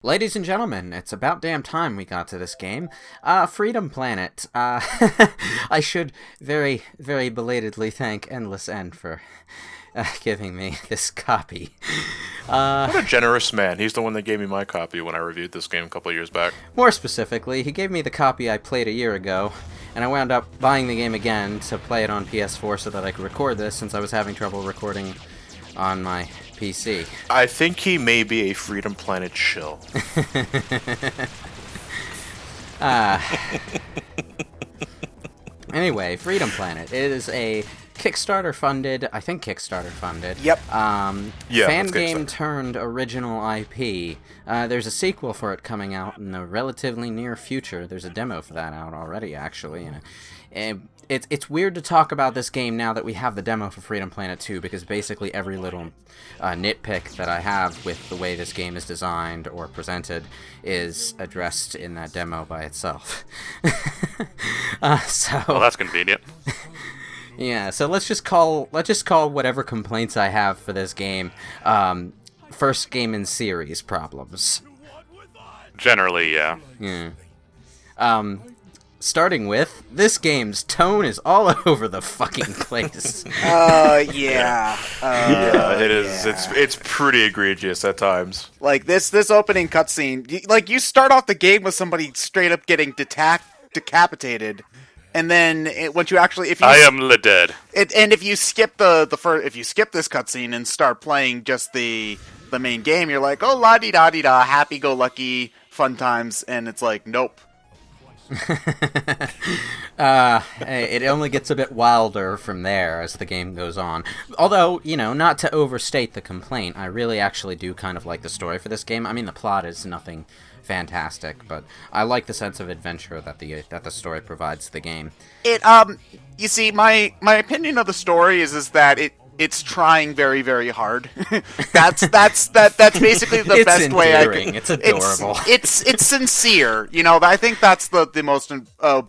Ladies and gentlemen, it's about damn time we got to this game. Freedom Planet. I should very, very belatedly thank Endless End for giving me this copy. What a generous man. He's the one that gave me my copy when I reviewed this game a couple of years back. More specifically, he gave me the copy I played a year ago, and I wound up buying the game again to play it on PS4 so that I could record this, since I was having trouble recording on my PC. I think he may be a Freedom Planet shill. Anyway, Freedom Planet. It is a Kickstarter funded, I think Kickstarter funded. Yep. Fan game turned original IP. There's a sequel for it coming out in the relatively near future. There's a demo for that out already, actually. And it's weird to talk about this game now that we have the demo for Freedom Planet 2, because basically every little nitpick that I have with the way this game is designed or presented is addressed in that demo by itself. Well, that's convenient. Yeah, so let's just call whatever complaints I have for this game, first game in series problems. Generally, yeah. Yeah. Starting with, this game's tone is all over the fucking place. Yeah. Yeah, it is. Yeah. It's pretty egregious at times. Like this opening cutscene, like you start off the game with somebody straight up getting decapitated, and then once you actually, if you I am the dead. and if you skip if you skip this cutscene and start playing just the main game, you're like, oh la di da di da, happy go lucky, fun times, and it's like, nope. It only gets a bit wilder from there as the game goes on. Although, not to overstate the complaint, I really actually do kind of like the story for this game. I mean, the plot is nothing fantastic, but I like the sense of adventure that the story provides the game. You see, my opinion of the story is that it's trying very, very hard. That's basically the best way I can. It's adorable. It's sincere. I think that's the most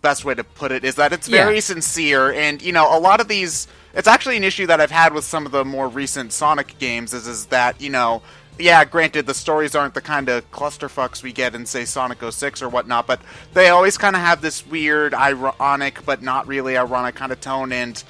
best way to put it, is that it's very sincere. And a lot of these, it's actually an issue that I've had with some of the more recent Sonic games is that yeah, granted, the stories aren't the kind of clusterfucks we get in, say, Sonic 06 or whatnot, but they always kind of have this weird, ironic, but not really ironic kind of tone. And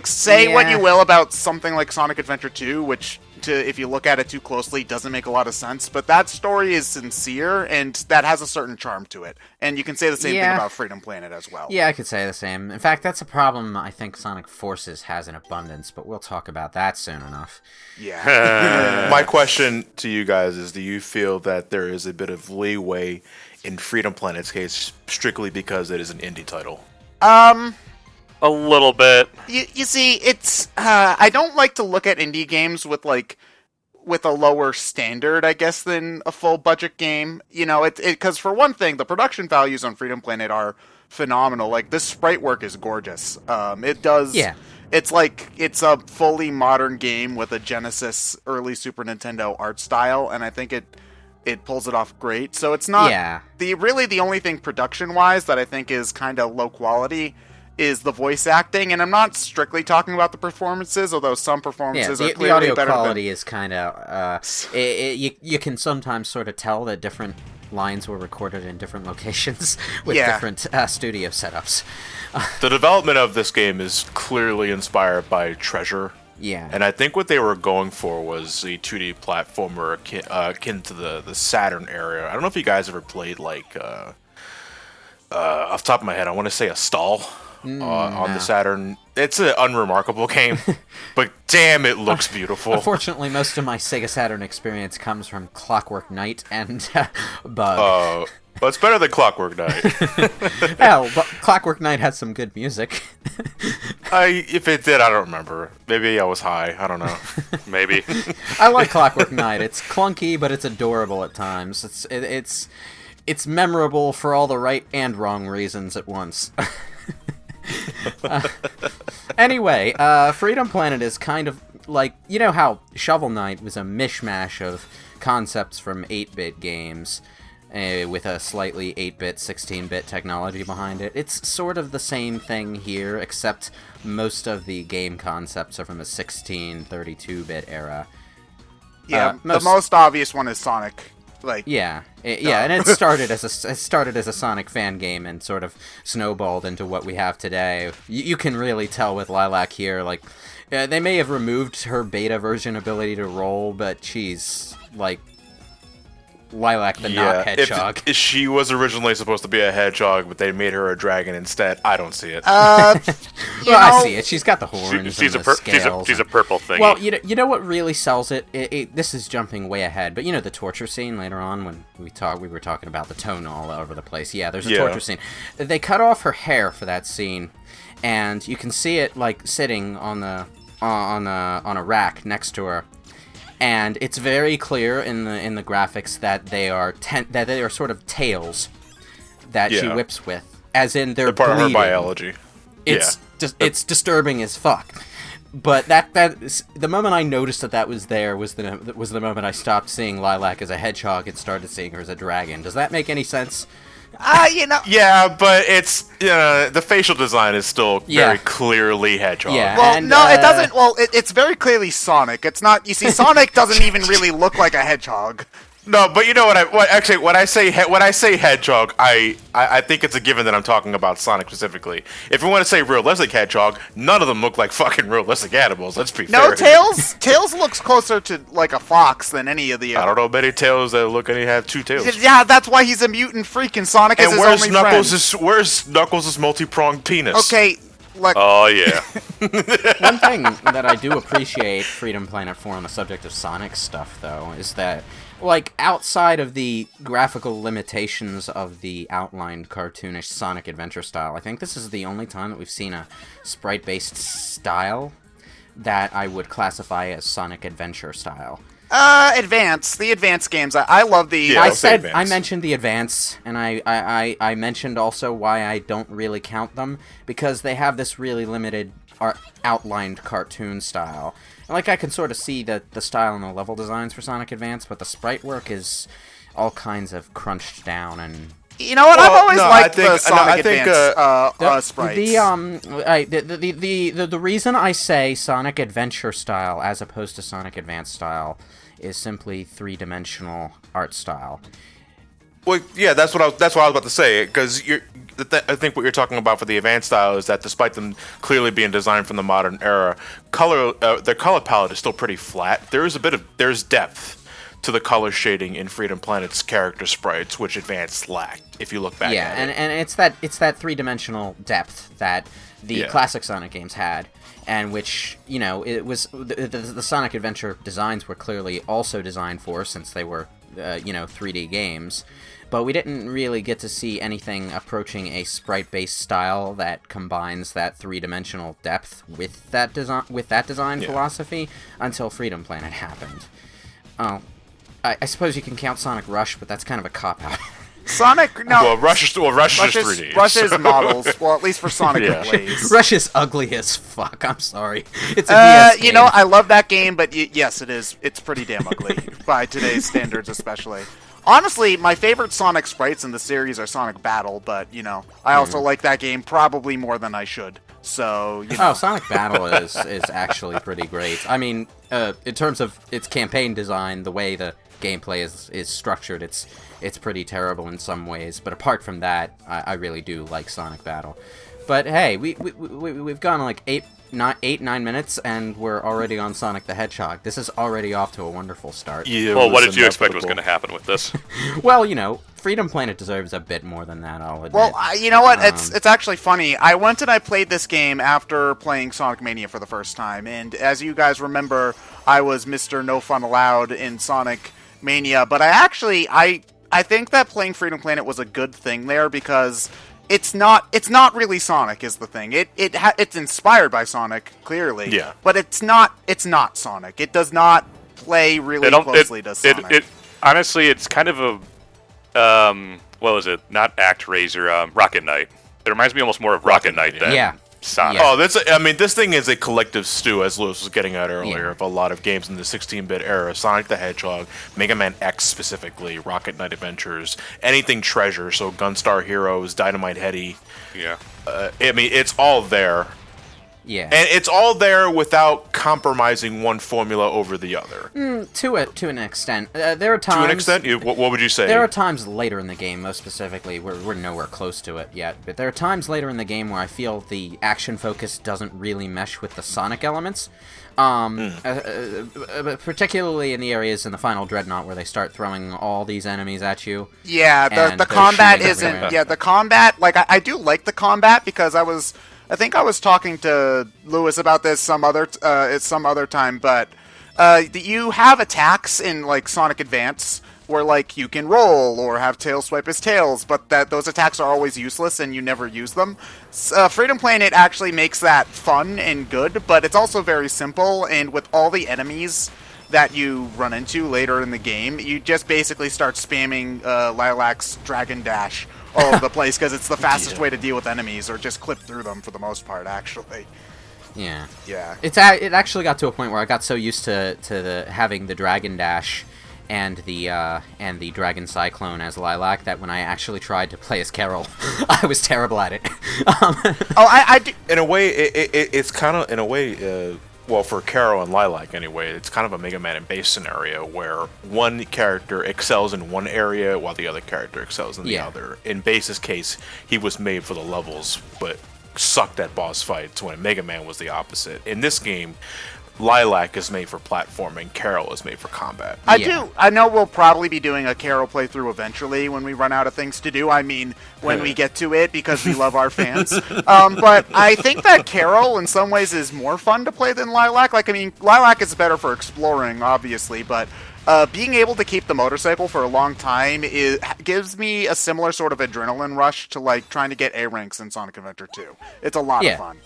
say what you will about something like Sonic Adventure 2, which, if you look at it too closely, doesn't make a lot of sense. But that story is sincere, and that has a certain charm to it. And you can say the same thing about Freedom Planet as well. Yeah, I could say the same. In fact, that's a problem I think Sonic Forces has in abundance, but we'll talk about that soon enough. Yeah. My question to you guys is, do you feel that there is a bit of leeway in Freedom Planet's case strictly because it is an indie title? A little bit. You see, it's I don't like to look at indie games with a lower standard, I guess, than a full budget game. Because for one thing, the production values on Freedom Planet are phenomenal. Like, this sprite work is gorgeous. It does. Yeah. It's a fully modern game with a Genesis early Super Nintendo art style, and I think it pulls it off great. So it's not the only thing production wise that I think is kind of low quality is the voice acting, and I'm not strictly talking about the performances, although some performances are clearly the audio better quality is kind of you can sometimes sort of tell that different lines were recorded in different locations with different studio setups. The development of this game is clearly inspired by Treasure. Yeah. And I think what they were going for was a 2D platformer akin to the Saturn era. I don't know if you guys ever played, off the top of my head, I want to say a Stall. On the Saturn. It's an unremarkable game, but damn, it looks beautiful. Unfortunately, most of my Sega Saturn experience comes from Clockwork Knight and Bug. Well, it's better than Clockwork Knight. Hell, but Clockwork Knight had some good music. If it did, I don't remember. Maybe I was high. I don't know. Maybe. I like Clockwork Knight. It's clunky, but it's adorable at times. It's memorable for all the right and wrong reasons at once. Anyway, Freedom Planet is kind of like, how Shovel Knight was a mishmash of concepts from 8-bit games with a slightly 8-bit, 16-bit technology behind it. It's sort of the same thing here, except most of the game concepts are from a 16, 32-bit era. Yeah, the most obvious one is Sonic. Like, and it started as a Sonic fan game and sort of snowballed into what we have today. You can really tell with Lilac here, like, they may have removed her beta version ability to roll, but she's like Lilac the not hedgehog. If she was originally supposed to be a hedgehog, but they made her a dragon instead. I don't see it. I see it. She's got the horns and the scales. She's a purple thing. Well, you know what really sells it? This is jumping way ahead, but you know the torture scene later on when we were talking about the tone all over the place. Yeah, there's a torture scene. They cut off her hair for that scene, and you can see it like sitting on a rack next to her. And it's very clear in the graphics that they are sort of tails that she whips with, as in they're part bleeding. of her biology. It's it's disturbing as fuck. But the moment I noticed that was there was the moment I stopped seeing Lilac as a hedgehog and started seeing her as a dragon. Does that make any sense? Yeah, but it's the facial design is still very clearly hedgehog. Yeah, well, no, it doesn't. Well, it's very clearly Sonic. It's not. You see, Sonic doesn't even really look like a hedgehog. No, but you know when I say hedgehog, I think it's a given that I'm talking about Sonic specifically. If you want to say realistic hedgehog, none of them look like fucking realistic animals. Let's be fair. No, Tails looks closer to like a fox than any of the. I don't know many Tails that look and have two tails. Yeah, that's why he's a mutant freak and Sonic is his only friend. Where's Knuckles' multi-pronged penis? Okay. Oh yeah. One thing that I do appreciate Freedom Planet for on the subject of Sonic stuff, though, is that, like, outside of the graphical limitations of the outlined cartoonish Sonic Adventure style, I think this is the only time that we've seen a sprite-based style that I would classify as Sonic Adventure style. The advanced games. I love the. Yeah, I mentioned the advance, and I mentioned also why I don't really count them, because they have this really limited outlined cartoon style. And, like, I can sort of see the style and the level designs for Sonic Advance, but the sprite work is all kinds of crunched down and. You know what? I've always liked the Sonic Advance sprites. The reason I say Sonic Adventure style as opposed to Sonic Advance style is simply three-dimensional art style. Well, yeah, that's what I was about to say. Because I think what you're talking about for the advanced style is that despite them clearly being designed from the modern era, their color palette is still pretty flat. There's depth to the color shading in Freedom Planet's character sprites, which Advance lacked. If you look back at it, and it's that three-dimensional depth that the classic Sonic games had. And which, it was the Sonic Adventure designs were clearly also designed for, since they were, 3D games. But we didn't really get to see anything approaching a sprite-based style that combines that three-dimensional depth with that design philosophy until Freedom Planet happened. Oh, I suppose you can count Sonic Rush, but that's kind of a cop-out. Sonic, no. Well, Rush is just 3D. Rush is models. Well, at least for Sonic and Blaze. Rush is ugly as fuck. I'm sorry. It's a DS game. I love that game, but yes, it is. It's pretty damn ugly by today's standards, especially. Honestly, my favorite Sonic sprites in the series are Sonic Battle, but I also like that game probably more than I should. So Sonic Battle is actually pretty great. I mean, in terms of its campaign design, the way the gameplay is structured, it's pretty terrible in some ways, but apart from that, I really do like Sonic Battle. But hey, we've gone like 9 minutes, and we're already on Sonic the Hedgehog. This is already off to a wonderful start. Yeah, well, what did you expect was going to happen with this? Well, Freedom Planet deserves a bit more than that, I'll admit. Well, you know what? It's actually funny. I went and I played this game after playing Sonic Mania for the first time, and as you guys remember, I was Mr. No Fun Allowed in Sonic Mania, but I think that playing Freedom Planet was a good thing there, because it's not really Sonic is the thing. It's inspired by Sonic, clearly. Yeah. But it's not Sonic. It does not play really closely to Sonic. Honestly, it's kind of a what was it? Not ActRaiser, Rocket Knight. It reminds me almost more of Rocket Knight than Sonic. Oh, this thing is a collective stew, as Lewis was getting at earlier, of a lot of games in the 16-bit era. Sonic the Hedgehog, Mega Man X specifically, Rocket Knight Adventures, anything Treasure, so Gunstar Heroes, Dynamite Headdy. Yeah. It's all there. Yeah. And it's all there without compromising one formula over the other. To an extent. There are times... To an extent? What would you say? There are times later in the game, most specifically, we're nowhere close to it yet, but there are times later in the game where I feel the action focus doesn't really mesh with the Sonic elements. Particularly in the areas in the final Dreadnought where they start throwing all these enemies at you. Yeah, the combat isn't... Everywhere. Yeah, the combat... Like, I do like the combat because I think I was talking to Lewis about this some other time, but you have attacks in like Sonic Advance where like you can roll or have Tails swipe his tails, but those attacks are always useless and you never use them. Freedom Planet actually makes that fun and good, but it's also very simple, and with all the enemies that you run into later in the game, you just basically start spamming Lilac's Dragon Dash all over the place because it's the fastest way to deal with enemies, or just clip through them for the most part, actually. Yeah. Yeah. It actually got to a point where I got so used to having the Dragon Dash and the Dragon Cyclone as Lilac that when I actually tried to play as Carol, I was terrible at it. I do. In a way, it's kind of, in a way, well, for Carol and Lilac anyway, it's kind of a Mega Man and base scenario where one character excels in one area while the other character excels in the other. In Base's case, he was made for the levels, but sucked at boss fights, when Mega Man was the opposite. In this game, Lilac is made for platforming, Carol is made for combat. I know we'll probably be doing a Carol playthrough eventually when we run out of things to do. I mean, when we get to it, because we love our fans. But I think that Carol, in some ways, is more fun to play than Lilac. Like, I mean, Lilac is better for exploring, obviously, but being able to keep the motorcycle for a long time gives me a similar sort of adrenaline rush to, like, trying to get A ranks in Sonic Adventure 2. It's a lot of fun.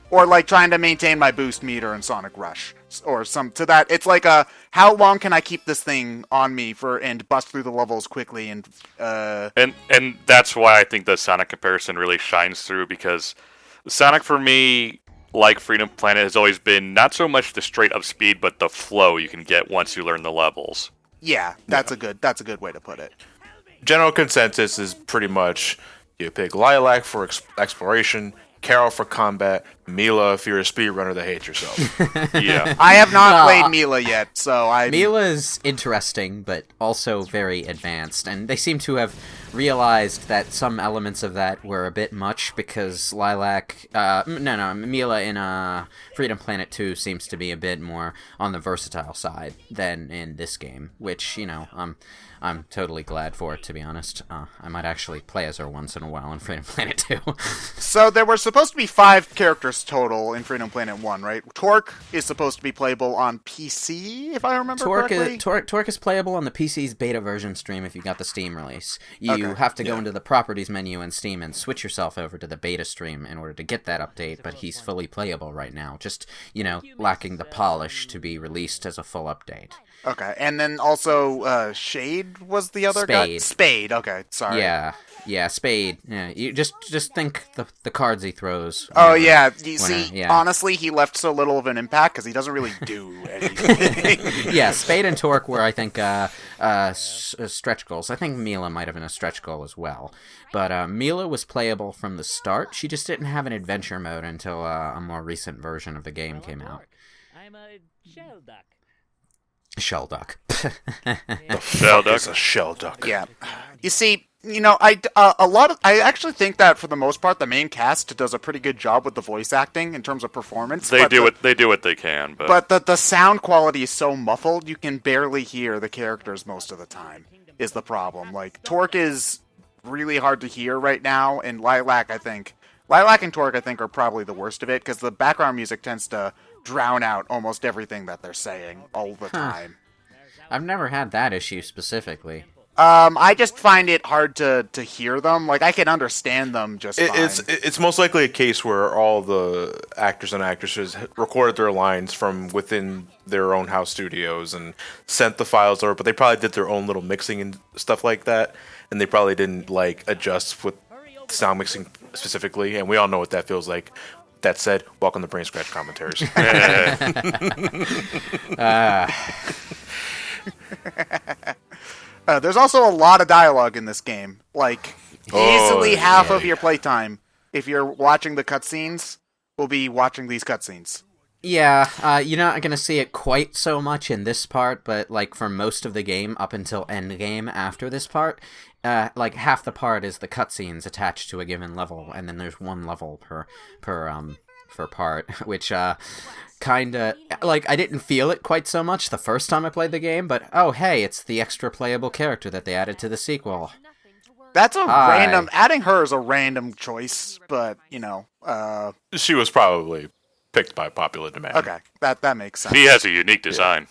Or like trying to maintain my boost meter in Sonic Rush, or some to that. It's like how long can I keep this thing on me and bust through the levels quickly and that's why I think the Sonic comparison really shines through, because Sonic for me, like Freedom Planet, has always been not so much the straight up speed, but the flow you can get once you learn the levels. Yeah, that's a good way to put it. General consensus is pretty much you pick Lilac for exploration, Carol for combat, Mila if you're a speedrunner that hates yourself. Yeah. I have not played Mila yet, so Mila's interesting, but also very advanced, and they seem to have realized that some elements of that were a bit much, because Mila in Freedom Planet 2 seems to be a bit more on the versatile side than in this game, which, I'm totally glad for it, to be honest. I might actually play as her once in a while in Freedom Planet 2. So there were supposed to be 5 characters total in Freedom Planet 1, right? Torque is supposed to be playable on PC, if I remember correctly. Torque is playable on the PC's beta version stream if you got the Steam release. You have to go into the Properties menu in Steam and switch yourself over to the beta stream in order to get that update, but he's fully playable right now. Just, lacking the polish to be released as a full update. Okay, and then also Shade was the other guy? Spade, okay, sorry. Yeah, Spade. Yeah, you just think the cards he throws. Oh, yeah, honestly, he left so little of an impact because he doesn't really do anything. Yeah, Spade and Torque were, I think, stretch goals. I think Mila might have been a stretch goal as well. But Mila was playable from the start. She just didn't have an adventure mode until a more recent version of the game came out. I'm a shell duck. Shell duck. The shell duck is a shell duck. Yeah. You see, I actually think that for the most part, the main cast does a pretty good job with the voice acting in terms of performance. They do what they can, but the sound quality is so muffled, you can barely hear the characters most of the time. Is the problem? Like, Torque is really hard to hear right now, and Lilac and Torque, I think, are probably the worst of it, because the background music tends to drown out almost everything that they're saying all the time. I've never had that issue specifically. I just find it hard to hear them. Like, I can understand them just fine. It's most likely a case where all the actors and actresses recorded their lines from within their own house studios and sent the files over, but they probably did their own little mixing and stuff like that, and they probably didn't, adjust with sound mixing specifically, and we all know what that feels like. That said, welcome to BrainScratch Commentaries. There's also a lot of dialogue in this game. Easily half of your playtime, if you're watching the cutscenes, will be watching these cutscenes. Yeah, you're not gonna see it quite so much in this part, but like for most of the game up until endgame after this part, like half the part is the cutscenes attached to a given level, and then there's one level per part, which kinda like I didn't feel it quite so much the first time I played the game, but oh hey, it's the extra playable character that they added to the sequel. That's a random. Adding her is a random choice, but you know, She was probably picked by popular demand. okay, that makes sense. He has a unique design.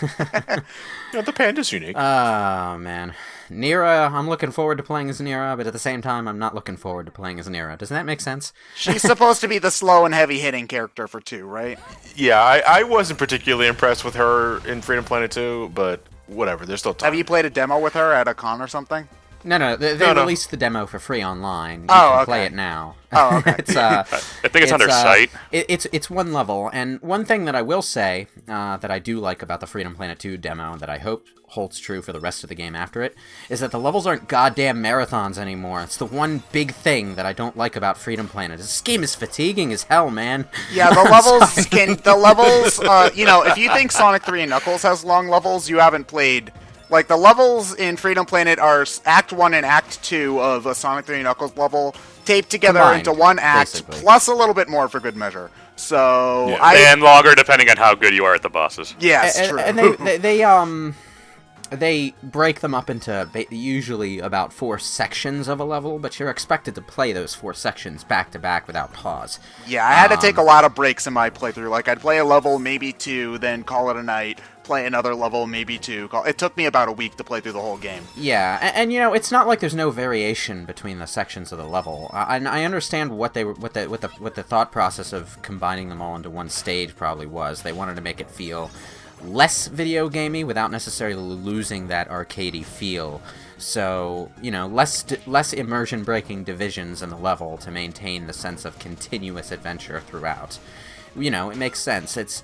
Yeah, the panda's unique. Oh man, Nira. I'm looking forward to playing as Nira, but at the same time, I'm not looking forward to playing as Nira. Doesn't that make sense? She's supposed to be the slow and heavy hitting character for 2, right? Yeah, I wasn't particularly impressed with her in Freedom Planet 2, but whatever. There's still time. Have you played a demo with her at a con or something? No, they No. released the demo for free online. You Oh, can okay. play it now. Oh, okay. It's I think it's on their site. It's one level, and one thing that I will say that I do like about the Freedom Planet 2 demo that I hope holds true for the rest of the game after it is that the levels aren't goddamn marathons anymore. It's the one big thing that I don't like about Freedom Planet. This game is fatiguing as hell, man. Yeah, the levels you know, if you think Sonic 3 and Knuckles has long levels, you haven't played. Like, the levels in Freedom Planet are Act 1 and Act 2 of a Sonic 3 and Knuckles level, taped together Combined, into one act, basically. plus a little bit more for good measure. So, Yeah. And longer depending on how good you are at the bosses. Yes, true. And they break them up into usually about 4 sections of a level, but you're expected to play those 4 sections back to back without pause. Yeah, I had to take a lot of breaks in my playthrough. Like, I'd play a level, maybe 2, then call it a night, play another level, maybe 2. It took me about a week to play through the whole game. Yeah, and you know, it's not like there's no variation between the sections of the level. I understand what the thought process of combining them all into one stage probably was. They wanted to make it feel less video gamey without necessarily losing that arcadey feel. So, you know, less immersion breaking divisions in the level to maintain the sense of continuous adventure throughout. You know, it makes sense. It's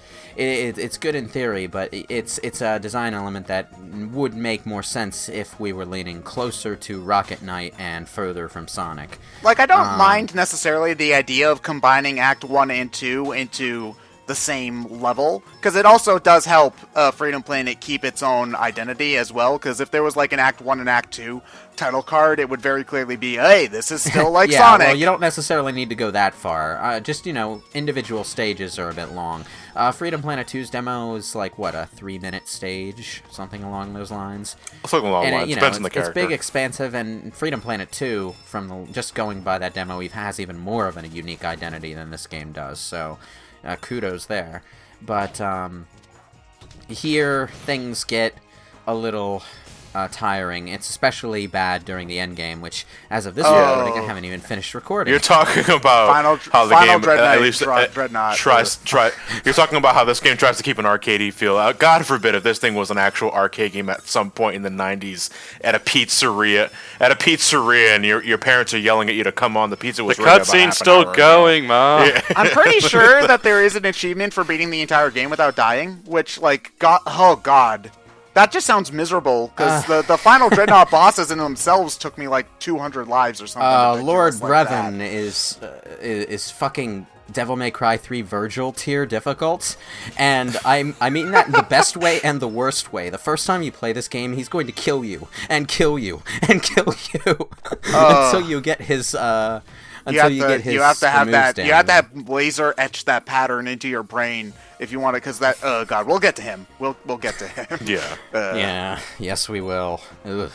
good in theory, but it's a design element that would make more sense if we were leaning closer to Rocket Knight and further from Sonic. Like, I don't mind necessarily the idea of combining Act 1 and 2 into the same level, because it also does help Freedom Planet keep its own identity as well, because if there was like an Act 1 and Act 2 title card, it would very clearly be, hey, this is still like yeah, Sonic. Well, you don't necessarily need to go that far. Just, you know, individual stages are a bit long. Freedom Planet 2's demo is like, what, a 3-minute stage? Something along those lines? Something along And lines. you know, Depends on the character. it's big, expansive, and Freedom Planet 2, just going by that demo, has even more of a unique identity than this game does, so kudos there. But here, things get a little tiring. It's especially bad during the end game, which, as of this recording, I haven't even finished recording. You're talking about how the game Dreadnought, at least Dreadnought tries. You're talking about how this game tries to keep an arcadey feel. God forbid if this thing was an actual arcade game at some point in the '90s at a pizzeria. And your parents are yelling at you to come on. The pizza was The ready about half cutscene's an still hour going, ago. Mom. Yeah. I'm pretty sure that there is an achievement for beating the entire game without dying, which, like, oh god. That just sounds miserable, because the final Dreadnought bosses in themselves took me like 200 lives or something. Lord ridiculous like Brevin that. is fucking Devil May Cry 3 Virgil tier difficult, and I mean that in the best way and the worst way. The first time you play this game, he's going to kill you, and kill you, and kill you, until you get his, You have to have down. laser etch that pattern into your brain if you want to, because that, god, we'll get to him. We'll get to him. Yeah. Yeah, yes we will. Ugh.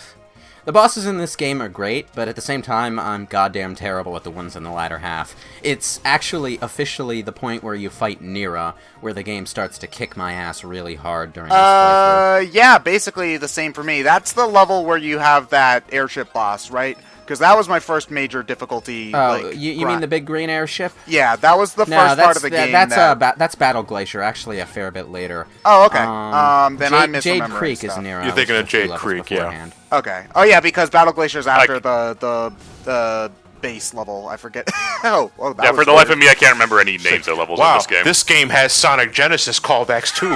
The bosses in this game are great, but at the same time, I'm goddamn terrible at the ones in the latter half. It's actually officially the point where you fight Nira, where the game starts to kick my ass really hard during this playthrough. Yeah, basically the same for me. That's the level where you have that airship boss, right? Because that was my first major difficulty. Oh, you mean the big green airship? Yeah, that was the first part of the game. That's Battle Glacier, actually a fair bit later. Oh, okay. Then I misremembering Jade Creek stuff. is Nira. You're thinking of Jade Creek, yeah. Okay. Oh yeah, because Battle Glacier is after the base level. I forget. oh, that Yeah, was for the weird. life of me, I can't remember any names of levels in Wow, this game. this game has Sonic Genesis callbacks too.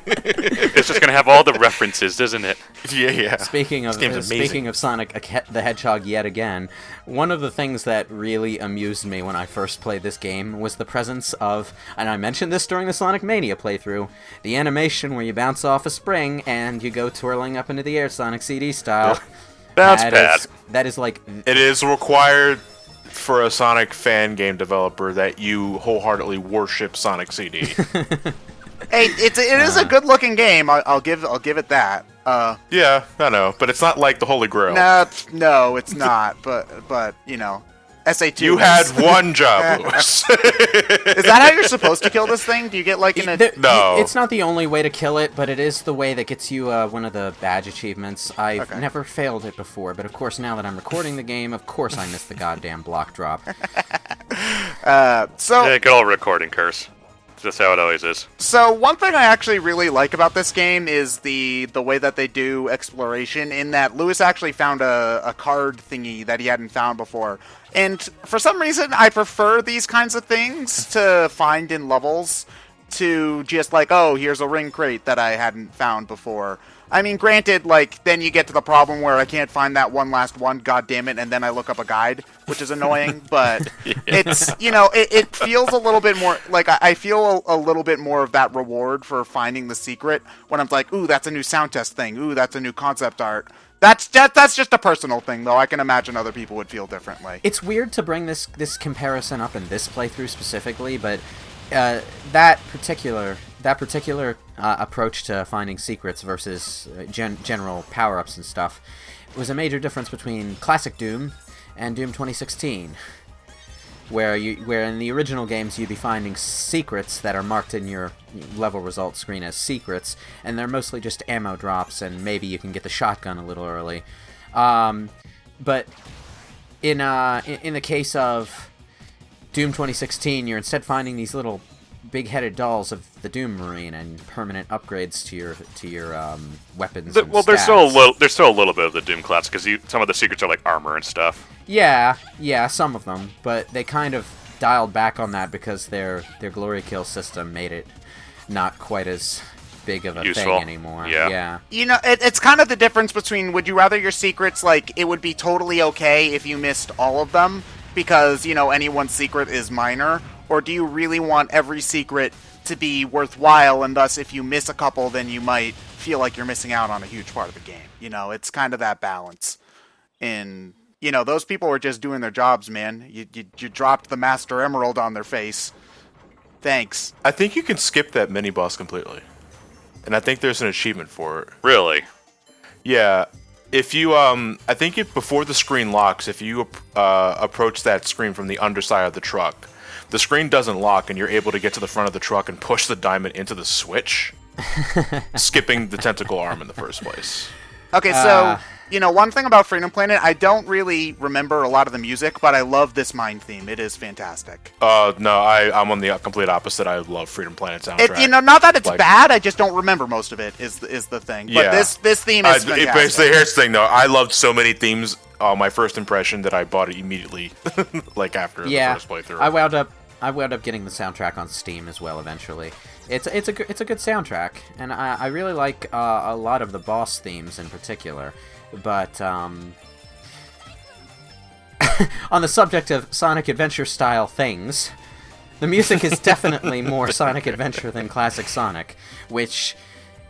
It's just gonna have all the references, doesn't it? yeah. Speaking of game's amazing. speaking of Sonic the Hedgehog yet again, one of the things that really amused me when I first played this game was the presence of, and I mentioned this during the Sonic Mania playthrough, the animation where you bounce off a spring and you go twirling up into the air Sonic CD style. That's bad. That is like... It is required for a Sonic fan game developer that you wholeheartedly worship Sonic CD. Hey, it is a good looking game. I'll give it that. Yeah, I know, but it's not like the Holy Grail. No, it's not. But you know, SA2. You had one job, Lewis. Is that how you're supposed to kill this thing? Do you get like No. It's not the only way to kill it, but it is the way that gets you one of the badge achievements. I've never failed it before, but of course now that I'm recording the game, of course I missed the goddamn block drop. Yeah, good old recording curse. Just how it always is. So one thing I actually really like about this game is the way that they do exploration, in that Lewis actually found a card thingy that he hadn't found before. And for some reason, I prefer these kinds of things to find in levels to just like, oh, here's a ring crate that I hadn't found before. I mean, granted, like, then you get to the problem where I can't find that one last one, god damn it, and then I look up a guide, which is annoying, but it's, you know, it feels a little bit more, like, I feel a little bit more of that reward for finding the secret when I'm like, ooh, that's a new sound test thing, ooh, that's a new concept art. That's just a personal thing, though. I can imagine other people would feel differently. It's weird to bring this comparison up in this playthrough specifically, but that particular approach to finding secrets versus general power-ups and stuff was a major difference between classic Doom and Doom 2016, where in the original games you'd be finding secrets that are marked in your level results screen as secrets, and they're mostly just ammo drops, and maybe you can get the shotgun a little early. But in the case of Doom 2016, you're instead finding these little big-headed dolls of the Doom Marine and permanent upgrades to your weapons. And well, there's still a little bit of the Doom class because some of the secrets are like armor and stuff. Yeah, some of them, but they kind of dialed back on that because their glory kill system made it not quite as big of a useful thing anymore. Yeah. You know, it's kind of the difference between, would you rather your secrets, like, it would be totally okay if you missed all of them because, you know, anyone's secret is minor, or do you really want every secret to be worthwhile, and thus if you miss a couple, then you might feel like you're missing out on a huge part of the game? You know, it's kind of that balance. And, you know, those people were just doing their jobs, man. You dropped the Master Emerald on their face. Thanks. I think you can skip that mini-boss completely. And I think there's an achievement for it. Really? Yeah. If you, I think before the screen locks, if you approach that screen from the underside of the truck, the screen doesn't lock and you're able to get to the front of the truck and push the diamond into the switch, skipping the tentacle arm in the first place. Okay, so, you know, one thing about Freedom Planet, I don't really remember a lot of the music, but I love this mine theme. It is fantastic. No, I'm on the complete opposite. I love Freedom Planet soundtrack. You know, not that it's bad, I just don't remember most of it, is the thing. But this theme is fantastic. Basically, here's the thing, though. I loved so many themes on my first impression that I bought it immediately, like after the first playthrough. I wound up getting the soundtrack on Steam as well eventually. It's a good soundtrack, and I really like a lot of the boss themes in particular. But on the subject of Sonic Adventure style things, the music is definitely more Sonic Adventure than classic Sonic, which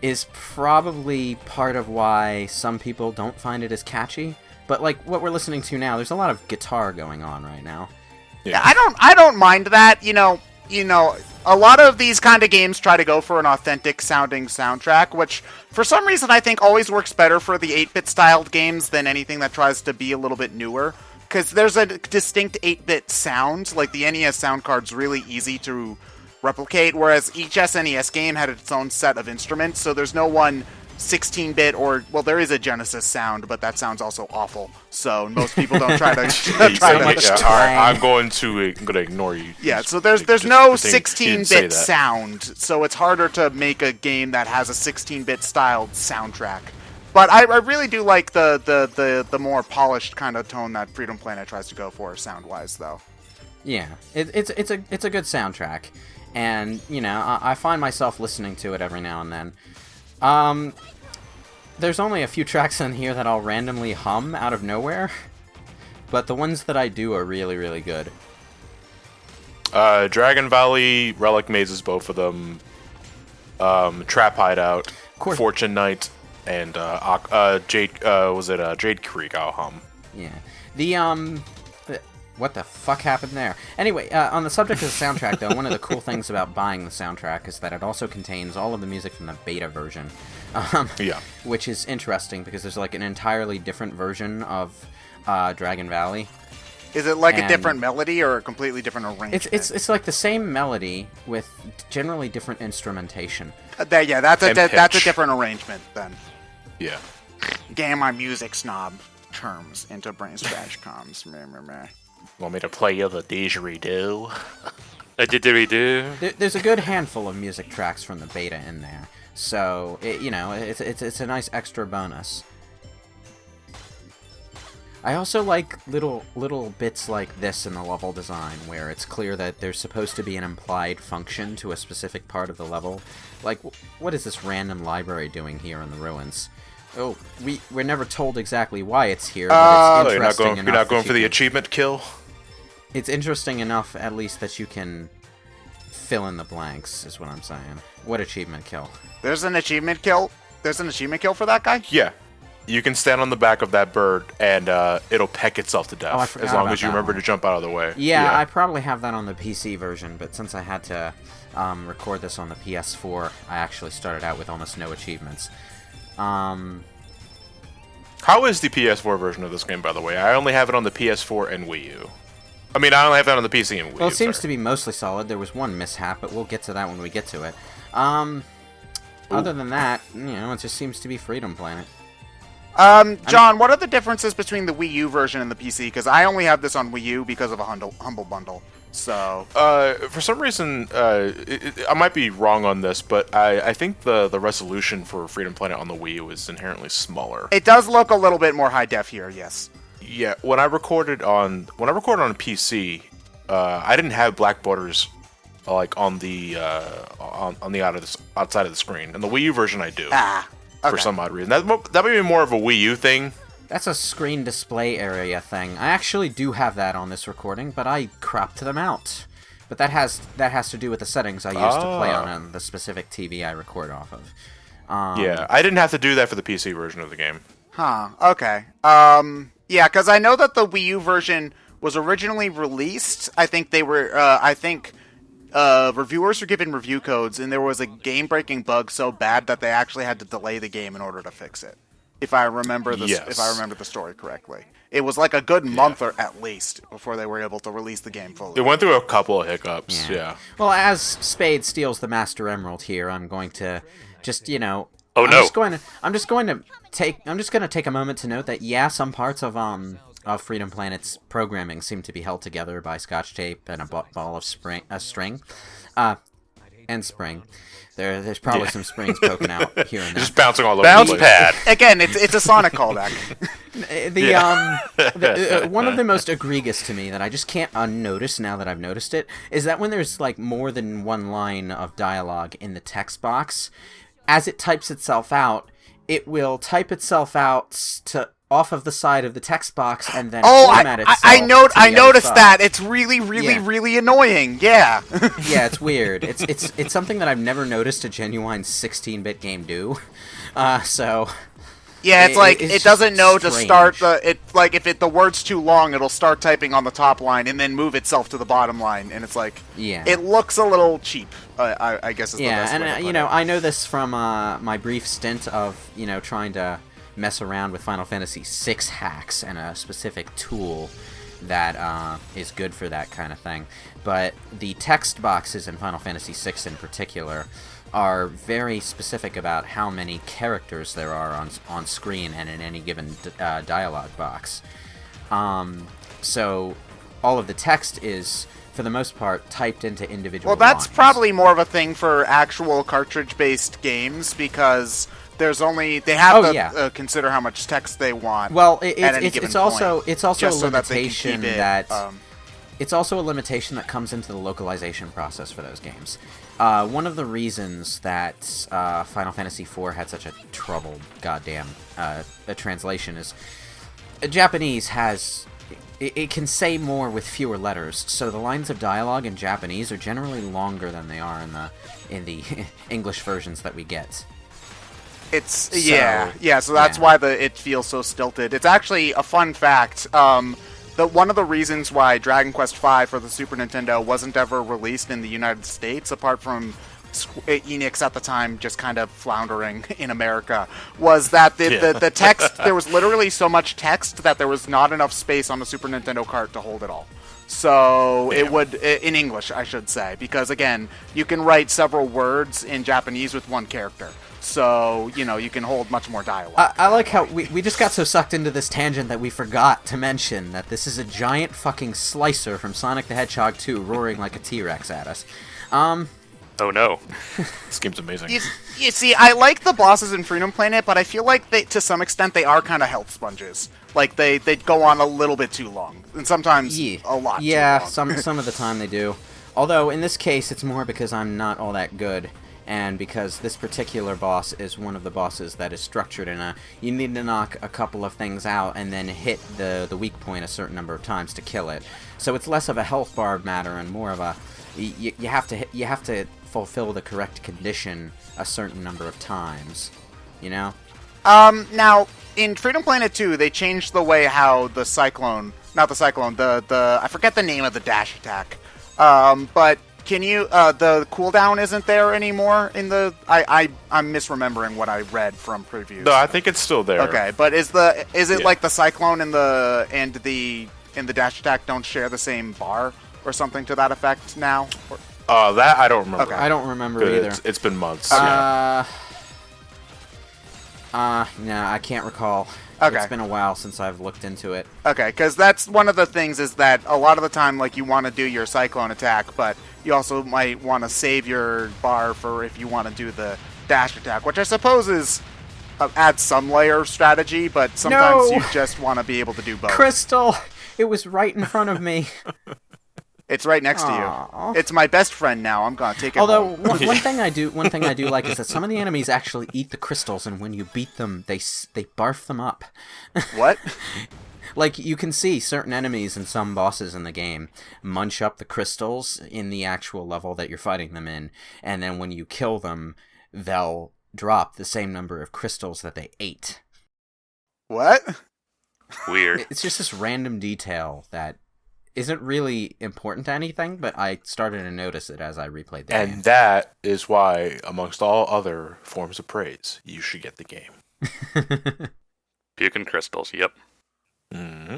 is probably part of why some people don't find it as catchy. But like what we're listening to now, there's a lot of guitar going on right now. Yeah, I don't mind that. You know, a lot of these kind of games try to go for an authentic sounding soundtrack, which for some reason I think always works better for the 8-bit styled games than anything that tries to be a little bit newer. Because there's a distinct 8-bit sound, like the NES sound card's really easy to replicate, whereas each SNES game had its own set of instruments, so there's no one 16-bit or, well, there is a Genesis sound, but that sounds also awful. So most people don't try to I'm going to ignore you. Yeah, so there's no 16-bit sound, so it's harder to make a game that has a 16-bit styled soundtrack. But I really do like the more polished kind of tone that Freedom Planet tries to go for sound-wise, though. Yeah, it's a good soundtrack, and I find myself listening to it every now and then. There's only a few tracks in here that I'll randomly hum out of nowhere, but the ones that I do are really, really good. Dragon Valley, Relic Mazes, both of them. Trap Hideout, Fortune Knight, and Jade. Jade Creek? I'll hum. Yeah. What the fuck happened there? Anyway, on the subject of the soundtrack, though, one of the cool things about buying the soundtrack is that it also contains all of the music from the beta version. Yeah. Which is interesting because there's like an entirely different version of Dragon Valley. Is it like a different melody or a completely different arrangement? It's like the same melody with generally different instrumentation. That's a different arrangement then. Yeah. Getting my music snob terms into BrainScratch comms. Meh. Want me to play you the didgeridoo? A didgeridoo? There's a good handful of music tracks from the beta in there, so it's a nice extra bonus. I also like little bits like this in the level design, where it's clear that there's supposed to be an implied function to a specific part of the level. Like, what is this random library doing here in the ruins? Oh, we're never told exactly why it's here, but it's interesting enough. You're not going for the achievement kill? It's interesting enough, at least, that you can fill in the blanks, is what I'm saying. What achievement kill? There's an achievement kill? There's an achievement kill for that guy? Yeah. You can stand on the back of that bird, and it'll peck itself to death, as long as you remember to jump out of the way. Yeah, I probably have that on the PC version, but since I had to record this on the PS4, I actually started out with almost no achievements. How is the PS4 version of this game, by the way? I only have it on the PS4 and Wii U. I mean, I only have that on the PC and Wii U. Well, it seems to be mostly solid. There was one mishap, but we'll get to that when we get to it. Other than that, it just seems to be Freedom Planet. John, what are the differences between the Wii U version and the PC? Because I only have this on Wii U because of a Humble Bundle. So, for some reason, I might be wrong on this, but I think the resolution for Freedom Planet on the Wii U is inherently smaller. It does look a little bit more high def here, yes. Yeah, when I recorded on PC, I didn't have black borders like on the outside of the screen. And the Wii U version, I do. Okay. For some odd reason. That may be more of a Wii U thing. That's a screen display area thing. I actually do have that on this recording, but I cropped them out. But that has to do with the settings I use to play on the specific TV I record off of. Yeah, I didn't have to do that for the PC version of the game. Huh, okay. Yeah, because I know that the Wii U version was originally released. I think they were, reviewers were given review codes, and there was a game-breaking bug so bad that they actually had to delay the game in order to fix it. If I remember the story correctly, it was like a good month or at least before they were able to release the game fully. It went through a couple of hiccups. Yeah. Well, as Spade steals the Master Emerald here, I'm going to just Oh I'm no! I'm just going to take a moment to note that some parts of Freedom Planet's programming seem to be held together by Scotch tape and a ball of string, and spring. There's probably some springs poking out here and there. Just bouncing all over Bounce the place. pad. Again, it's a Sonic callback. One of the most egregious to me that I just can't unnotice now that I've noticed it is that when there's like more than one line of dialogue in the text box, as it types itself out, it will type itself out to off of the side of the text box and then format itself. I noticed that. It's really annoying. Yeah. Yeah, it's weird. It's something that I've never noticed a genuine 16-bit game do. So. Yeah, it's like it doesn't know to start if the word's too long, it'll start typing on the top line and then move itself to the bottom line, and it's like it looks a little cheap. I guess is the best way to put it. I know this from my brief stint of trying to mess around with Final Fantasy VI hacks and a specific tool that is good for that kind of thing. But the text boxes in Final Fantasy VI in particular are very specific about how many characters there are on screen and in any given dialogue box. So all of the text is, for the most part, typed into individual Well, that's lines. probably more of a thing for actual cartridge-based games, because there's only they have to yeah. consider how much text they want. Well, at any given it's also point, it's also a just so that they can limitation keep it, that it's also a limitation that comes into the localization process for those games. One of the reasons that Final Fantasy IV had such a troubled goddamn a translation is Japanese has it can say more with fewer letters, so the lines of dialogue in Japanese are generally longer than they are in the English versions that we get. It's so that's why it feels so stilted. It's actually a fun fact. One of the reasons why Dragon Quest V for the Super Nintendo wasn't ever released in the United States, apart from Enix at the time just kind of floundering in America, was that the text, there was literally so much text that there was not enough space on the Super Nintendo cart to hold it all. So it would, in English I should say, because again, you can write several words in Japanese with one character. So, you can hold much more dialogue. I like how we just got so sucked into this tangent that we forgot to mention that this is a giant fucking slicer from Sonic the Hedgehog 2 roaring like a T-Rex at us. Oh no. This game's amazing. You see, I like the bosses in Freedom Planet, but I feel like to some extent they are kind of health sponges. Like they go on a little bit too long, and sometimes a lot too long. Yeah, some of the time they do. Although in this case it's more because I'm not all that good, and because this particular boss is one of the bosses that is structured in you need to knock a couple of things out and then hit the weak point a certain number of times to kill it. So it's less of a health bar matter and more of a you have to fulfill the correct condition a certain number of times, Now, in Freedom Planet 2, they changed the way how the I forget the name of the dash attack. But can you, the cooldown isn't there anymore in the, I'm misremembering what I read from previews. No, I think it's still there. Okay, but is it like the Cyclone and the dash attack don't share the same bar or something to that effect now? That I don't remember. Okay. I don't remember either. It's been months. No, I can't recall. Okay. It's been a while since I've looked into it. Okay, because that's one of the things is that a lot of the time, like, you want to do your Cyclone attack, but you also might want to save your bar for if you want to do the dash attack, which I suppose is adds some layer of strategy, but sometimes you just want to be able to do both. Crystal! It was right in front of me. It's right next to you. It's my best friend now. I'm gonna take it. Although home. one thing I do like is that some of the enemies actually eat the crystals, and when you beat them, they barf them up. What? Like, you can see certain enemies and some bosses in the game munch up the crystals in the actual level that you're fighting them in, and then when you kill them, they'll drop the same number of crystals that they ate. What? Weird. It's just this random detail that isn't really important to anything, but I started to notice it as I replayed the game. And that is why, amongst all other forms of praise, you should get the game. Puke and crystals, yep. Mm-hmm.